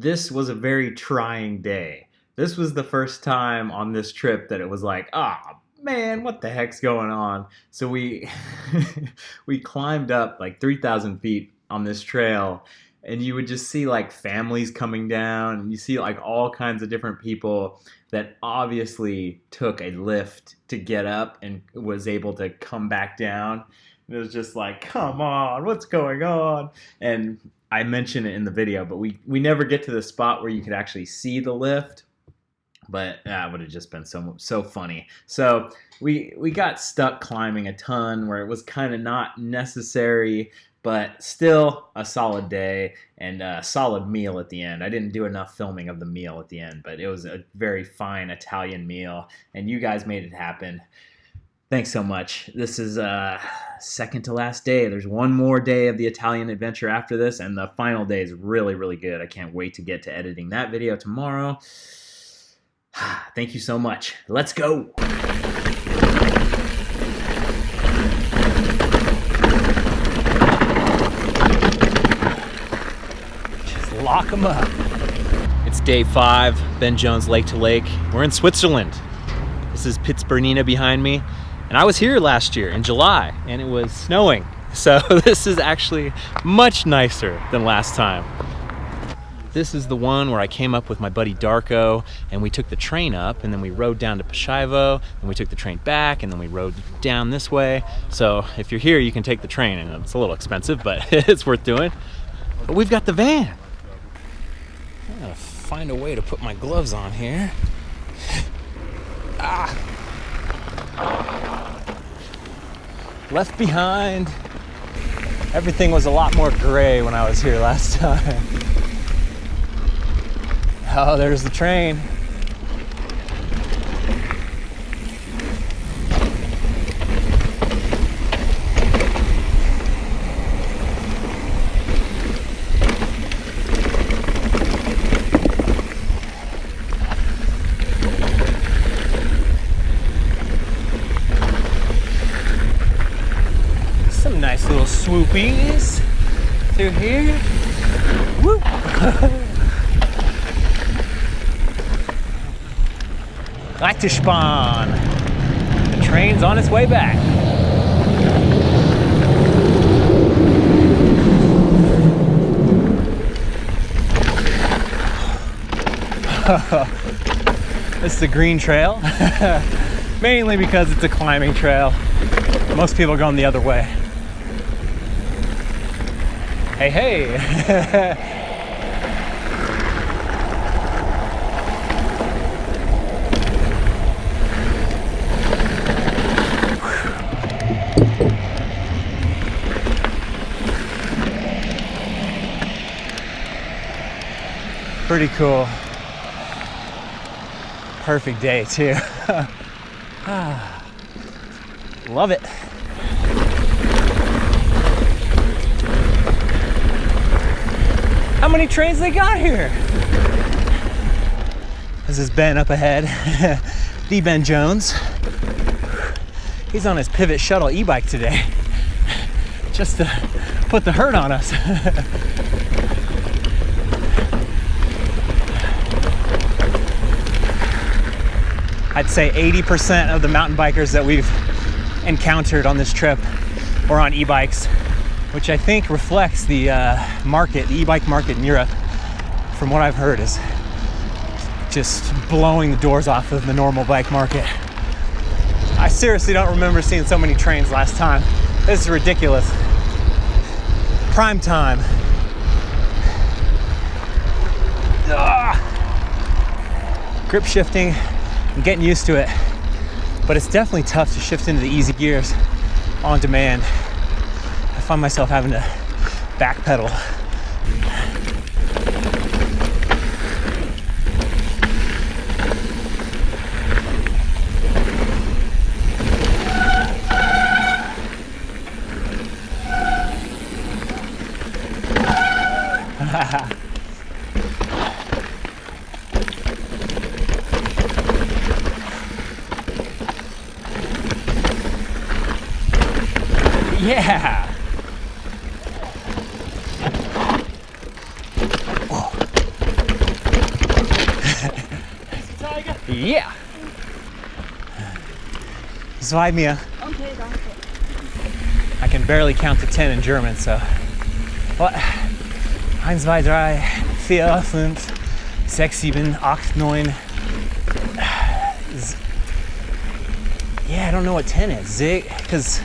this was a very trying day. This was the first time on this trip that it was like, ah, man, what the heck's going on? So we we climbed up like 3,000 feet on this trail, and you would just see like families coming down, and you see like all kinds of different people that obviously took a lift to get up and was able to come back down. It was just like, come on, what's going on? And I mentioned it in the video, but we never get to the spot where you could actually see the lift. But that would have just been so funny. So we got stuck climbing a ton where it was kind of not necessary, but still a solid day and a solid meal at the end. I didn't do enough filming of the meal at the end, but it was a very fine Italian meal, and you guys made it happen. Thanks so much. This is second to last day. There's one more day of the Italian adventure after this, and the final day is really, really good. I can't wait to get to editing that video tomorrow. Thank you so much. Let's go. Just lock them up. It's day 5, Ben Jones Lake to Lake. We're in Switzerland. This is Pitzbernina behind me. And I was here last year in July, and it was snowing. So this is actually much nicer than last time. This is the one where I came up with my buddy Darko, and we took the train up, and then we rode down to Pashivo, and we took the train back, and then we rode down this way. So if you're here, you can take the train, and it's a little expensive, but it's worth doing. But we've got the van. I'm gonna find a way to put my gloves on here. Left behind. Everything was a lot more gray when I was here last time. Oh, there's the train. Some nice little swoopings through here. Woo! Leiterspan. The train's on its way back. This is the green trail. Mainly because it's a climbing trail. Most people are going the other way. Hey, hey. Pretty cool. Perfect day too. Love it. How many trains they got here? This is Ben up ahead. The Ben Jones. He's on his Pivot Shuttle e-bike today. Just to put the hurt on us. I'd say 80% of the mountain bikers that we've encountered on this trip were on e-bikes, which I think reflects the market, the e-bike market in Europe, from what I've heard, is just blowing the doors off of the normal bike market. I seriously don't remember seeing so many trains last time. This is ridiculous. Prime time. Grip shifting. I'm getting used to it, but it's definitely tough to shift into the easy gears on demand. I find myself having to backpedal. Yeah. Yeah. Zwei mir. Okay, danke. I can barely count to 10 in German, so. What? 1, 2, 3, 4, 5, 6, 7, 8, 9. Yeah, I don't know what 10 is. Zig, because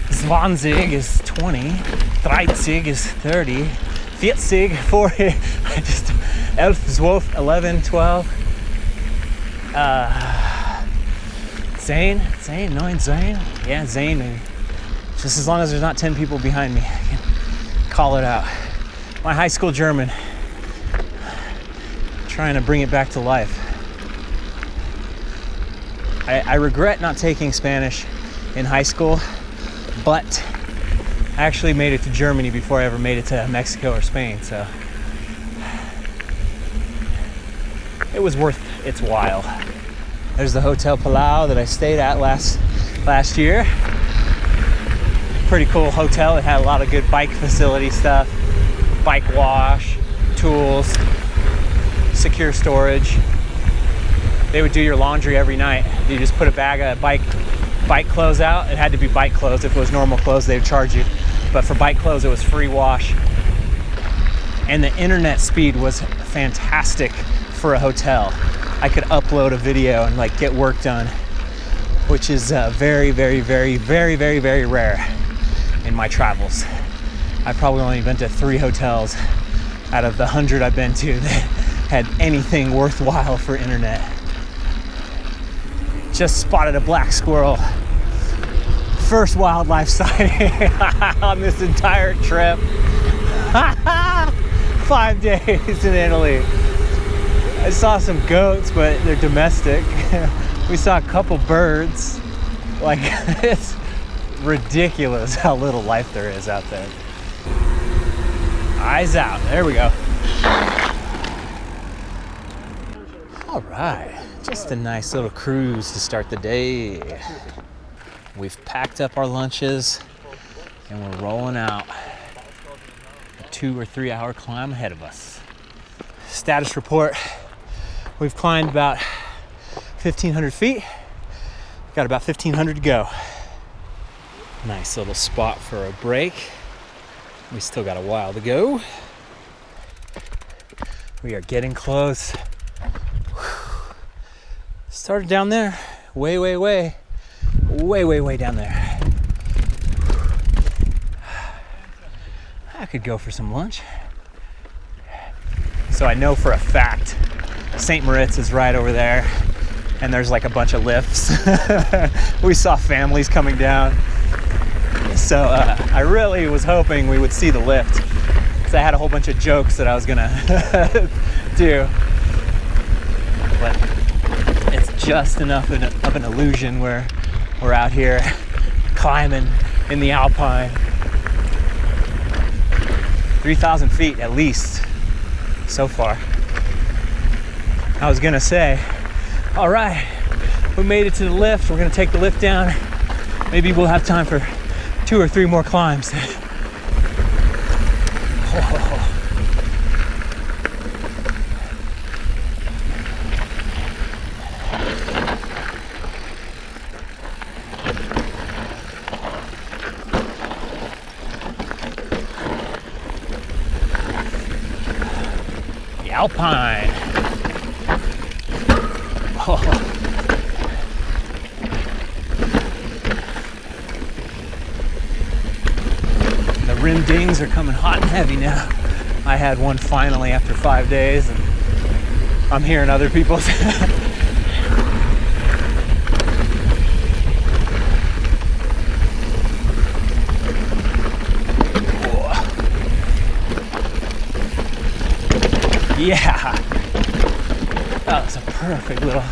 Zwanzig is 20, 30 is 30, 40, 40. I just, 11, 12, 11, 12. Zane, 9, Zane. Yeah, Zane, maybe. Just as long as there's not 10 people behind me, I can call it out. My high school German. Trying to bring it back to life. I regret not taking Spanish in high school, but I actually made it to Germany before I ever made it to Mexico or Spain, so it was worth its while. There's the Hotel Palau that I stayed at last year. Pretty cool hotel. It had a lot of good bike facility stuff, bike wash, tools, secure storage. They would do your laundry every night. You just put a bag of bike clothes out. It had to be bike clothes. If it was normal clothes, they would charge you. But for bike clothes, it was free wash. And the internet speed was fantastic for a hotel. I could upload a video and like get work done, which is very, very, very, very, very, very rare in my travels. I've probably only been to 3 hotels out of the 100 I've been to that had anything worthwhile for internet. Just spotted a black squirrel. First wildlife sighting on this entire trip. 5 days in Italy. I saw some goats, but they're domestic. We saw a couple birds. Like, it's ridiculous how little life there is out there. Eyes out. There we go. All right. Just a nice little cruise to start the day. We've packed up our lunches and we're rolling out. A 2 or 3 hour climb ahead of us. Status report. We've climbed about 1,500 feet. Got about 1,500 to go. Nice little spot for a break. We still got a while to go. We are getting close. Started down there, way down there. I could go for some lunch. So I know for a fact St. Moritz is right over there, and there's like a bunch of lifts. We saw families coming down. So I really was hoping we would see the lift, because I had a whole bunch of jokes that I was gonna do. But it's just enough of an illusion where we're out here climbing in the Alpine. 3,000 feet at least so far. I was gonna say, all right, we made it to the lift. We're gonna take the lift down. Maybe we'll have time for 2 or 3 more climbs. The Alpine. The rim dings are coming hot and heavy now. I had one finally after 5 days, and I'm hearing other people's. Yeah, that was a perfect little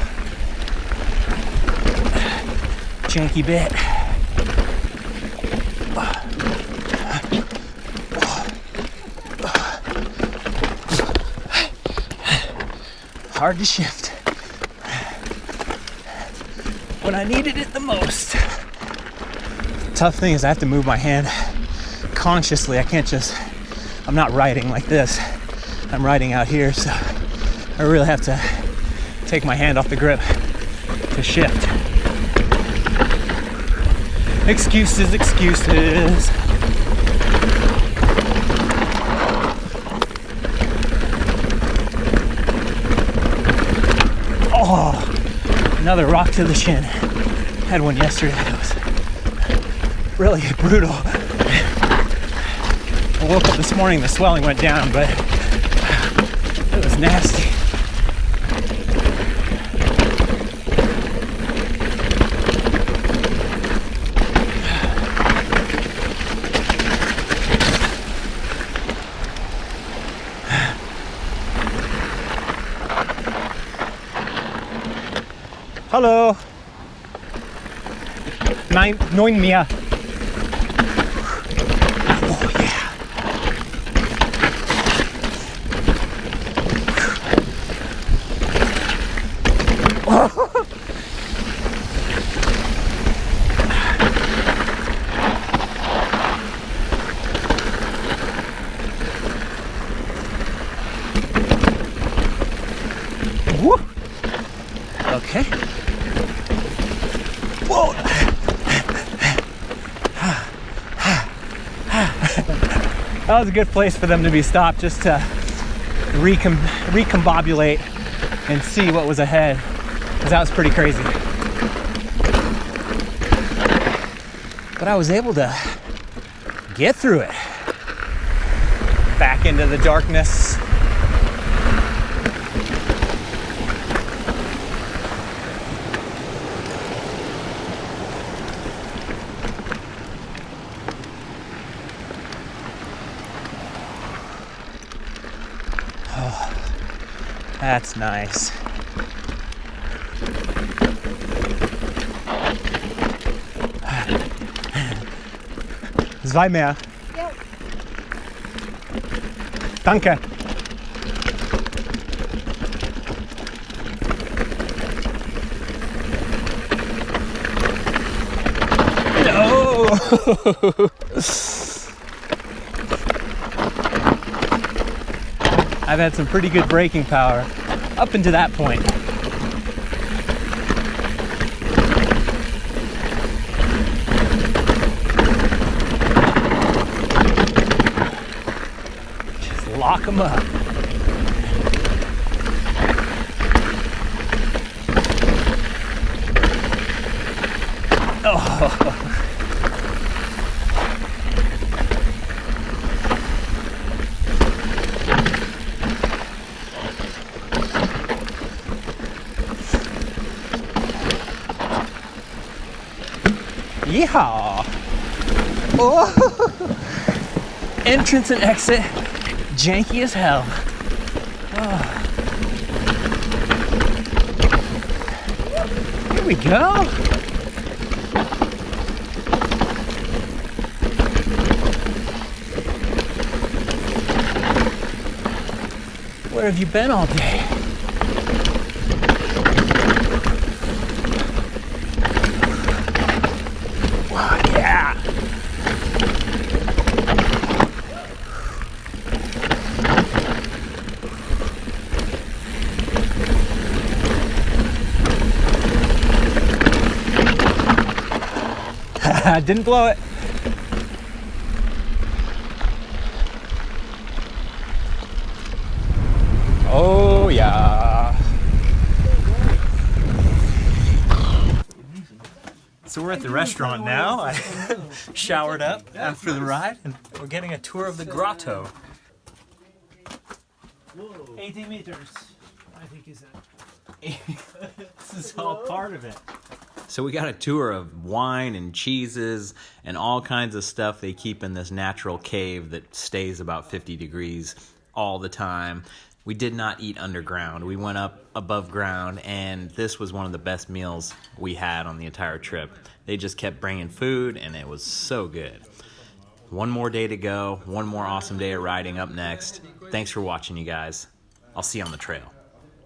janky bit. Hard to shift when I needed it the most. Tough thing is I have to move my hand consciously. I can't just, I'm not riding like this. I'm riding out here, so I really have to take my hand off the grip. to shift. Excuses, excuses. Oh, another rock to the shin. Had one yesterday that was really brutal. I woke up this morning, the swelling went down, but it was nasty. Hallo. Nein, 9 mehr. Oh yeah. Woo. Okay. Whoa. That was a good place for them to be stopped, just to recombobulate and see what was ahead, because that was pretty crazy. But I was able to get through it. Back into the darkness. That's nice. Zwei mehr. Ja. Danke. No. I've had some pretty good braking power up until that point. Just lock them up. Oh. Yeehaw! Oh. Entrance and exit, janky as hell. Oh. Here we go. Where have you been all day? Yeah. Didn't blow it. Oh yeah. So we're at the restaurant now. I showered up after the ride and we're getting a tour of the grotto. 80 meters, I think he said. This is all part of it. So we got a tour of wine and cheeses and all kinds of stuff they keep in this natural cave that stays about 50 degrees all the time. We did not eat underground. We went up above ground, and this was one of the best meals we had on the entire trip. They just kept bringing food, and it was so good. One more day to go. One more awesome day of riding up next. Thanks for watching, you guys. I'll see you on the trail.